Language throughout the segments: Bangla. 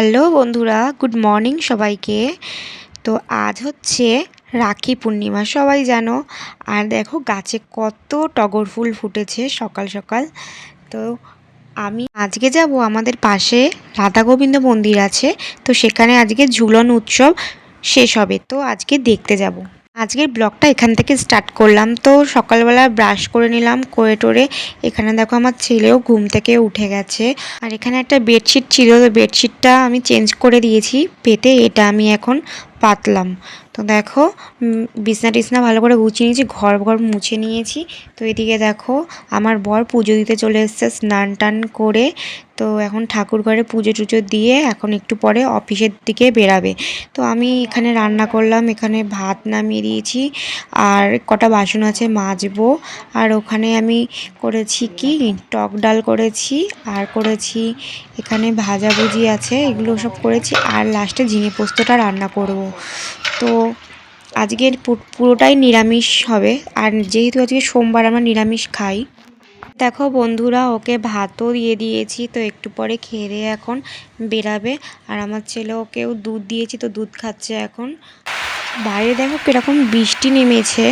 হ্যালো বন্ধুরা, গুড মর্নিং সবাইকে। তো আজ হচ্ছে রাখি পূর্ণিমা, সবাই জানো। আর দেখো গাছে কত টগর ফুল ফুটেছে সকাল সকাল। তো আমি আজকে যাব, আমাদের পাশে রাধা গোবিন্দ মন্দির আছে, তো সেখানে আজকে ঝুলন উৎসব শেষ হবে, তো আজকে দেখতে যাব। আজকের ব্লগটা এখান থেকে স্টার্ট করলাম। তো সকালবেলা ব্রাশ করে নিলাম, করে টোরে এখানে দেখো আমার ছেলেও ঘুম থেকে উঠে গেছে। আর এখানে একটা বেডশিট ছিল, তো বেডশিটটা আমি চেঞ্জ করে দিয়েছি পেতে, এটা আমি এখন পাতলাম। তো দেখো বিছনা টিছনা ভালো করে গুছিয়ে নিয়েছি, ঘর ঘর মুছে নিয়েছি। তো এদিকে দেখো আমার বর পুজো দিতে চলে এসেছে স্নান টান করে। তো এখন ঠাকুর ঘরে পুজো টুজো দিয়ে এখন একটু পরে অফিসের দিকে বেরাবে। তো আমি এখানে রান্না করলাম, এখানে ভাত নামিয়ে দিয়েছি, আর কটা বাসন আছে মাজবো। আর ওখানে আমি করেছি কি টক ডাল করেছি, আর করেছি এখানে ভাজাভুজি আছে, এগুলো সব করেছি। আর লাস্টে ঝিঙে পোস্তটা রান্না করব। তো আজকের পুরোটাই নিরামিষ হবে, আর যেহেতু আজকে সোমবার আমরা নিরামিষ খাই। দেখো বন্ধুরা, ওকে ভাতও দিয়ে দিয়েছি, তো একটু পরে খেয়ে এখন বেরাবে। আর আমার ছেলে ওকেও দুধ দিয়েছি, তো দুধ খাচ্ছে এখন। বাইরে দেখো কীরকম বৃষ্টি নেমেছে,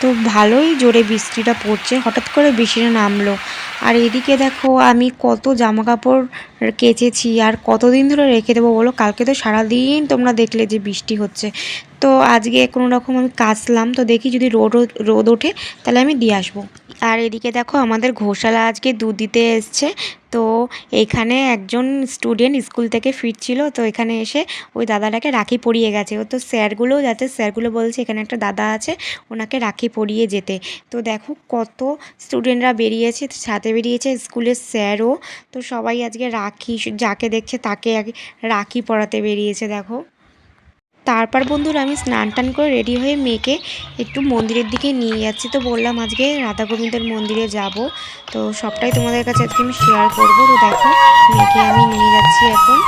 তো ভালোই জোরে বৃষ্টিটা পড়ছে, হঠাৎ করে বৃষ্টিটা নামলো। আর এদিকে দেখো আমি কত জামা কাপড় কেচেছি, আর কতদিন ধরে রেখে দেবো বলো। কালকে তো সারাদিন তোমরা দেখলে যে বৃষ্টি হচ্ছে, তো আজকে কোনো রকম আমি কাচলাম। তো দেখি যদি রোদ ওঠে তাহলে আমি দিয়ে আসবো। আর এদিকে দেখো আমাদের ঘোষালা আজকে দুধ দিতে এসছে। তো এখানে একজন স্টুডেন্ট স্কুল থেকে ফিরছিল, তো এখানে এসে ওই দাদাটাকে রাখি পরিয়ে গেছে। ও তো স্যারগুলোও যাতে, স্যারগুলো বলছে এখানে একটা দাদা আছে, ওনাকে রাখি পরিয়ে যেতে। তো দেখো কত স্টুডেন্টরা বেরিয়েছে, সাথে বেরিয়েছে স্কুলের স্যারও। তো সবাই আজকে রাখি, যাকে দেখছে তাকে রাখি পরাতে বেরিয়েছে দেখো। তারপর বন্ধুরা আমি স্নান টান করে রেডি হয়ে মেয়েকে একটু মন্দিরের দিকে নিয়ে যাচ্ছি। তো বললাম আজকে রাধা গোবিন্দের মন্দিরে যাব, তো সবটাই তোমাদের কাছে আজকে আমি শেয়ার করবো। তো দেখো মেয়েকে আমি নিয়ে যাচ্ছি এখন।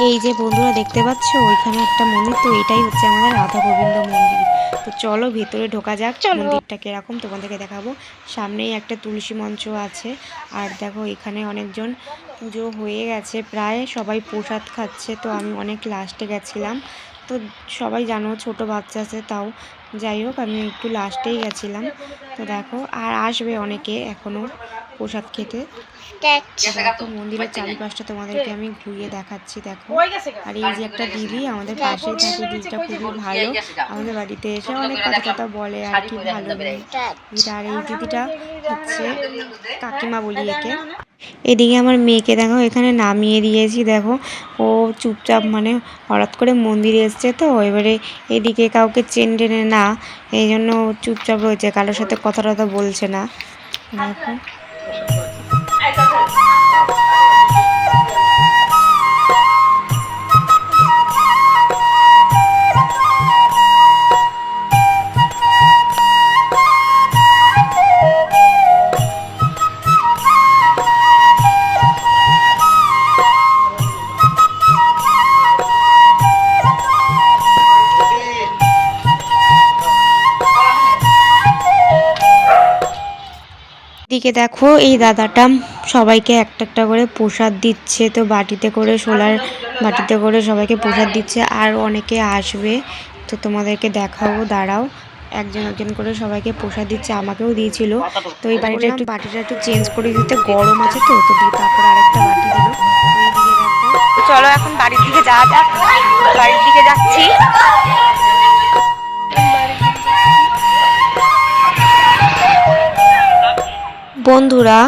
এই যে বন্ধুরা দেখতে পাচ্ছ ওইখানে একটা মন্দির, তো এটাই হচ্ছে আমাদের রাধা গোবিন্দ মন্দির। তো চলো ভেতরে ঢোকা যাক, মন্দিরটা কিরকম তোমাদেরকে দেখাবো। সামনেই একটা তুলসী মঞ্চ আছে, আর দেখো এখানে অনেকজন পুজো হয়ে গেছে প্রায়, সবাই প্রসাদ খাচ্ছে। তো আমি অনেক লাস্টে গেছিলাম, তো সবাই জানো ছোট বাচ্চা আছে, তাও যাই হোক আমি একটু লাস্টেই গেছিলাম। তো দেখো আর আসবে অনেকে এখনও প্রসাদ খেতে। দেখো মন্দিরের চারিপাশটা তোমাদেরকে আমি ঘুরিয়ে দেখাচ্ছি দেখো। আর এই যে একটা দিদি আমাদের পাশেই থাকে, দিদিটা খুবই ভালো, আমাদের বাড়িতে এসে অনেক কথা টথা বলে আর কি, ভালো মেয়ে। আর এই দিদিটা হচ্ছে কাকিমা বলি একে। এদিকে আমার মেয়েকে দেখো এখানে নামিয়ে দিয়েছি, দেখো ও চুপচাপ মানে হঠাৎ করে মন্দিরে এসছে, তো এবারে এদিকে কাউকে চেন টেনে না, এই জন্য চুপচাপ রয়েছে, কারোর সাথে কথা টথা বলছে না দেখো। দিকে দেখো এই দাদাটা সবাইকে একটা একটা করে প্রসাদ দিচ্ছে, তো বাটিতে করে সোলার বাটিতে করে সবাইকে প্রসাদ দিচ্ছে, আর অনেকে আসবে, তো তোমাদেরকে দেখাবো, দাঁড়াও। একজন একজন করে সবাইকে প্রসাদ দিচ্ছে, আমাকেও দিয়েছিল। তো এই বাটিটা একটু চেঞ্জ করে দিতে, গরম আছে তো, তো দিয়ে তারপরে আরেকটা বাটি দিল। এইদিকে দেখো চলো এখন বাড়ির দিকে যাওয়া যাক, বাড়ির দিকে যাচ্ছি। বন্ধুরা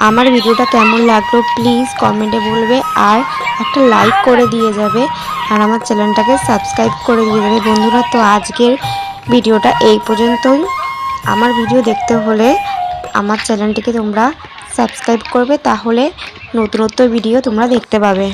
আমার ভিডিওটা কেমন লাগলো প্লিজ কমেন্টে বলবে, আর একটা লাইক করে দিয়ে যাবে, আর আমার চ্যানেলটাকে সাবস্ক্রাইব করে দিয়ে যাবে বন্ধুরা। তো আজকের ভিডিওটা এই পর্যন্তই। আমার ভিডিও দেখতে হলে আমার চ্যানেলটিকে তোমরা সাবস্ক্রাইব করবে, তাহলে নতুন নতুন ভিডিও তোমরা দেখতে পাবে।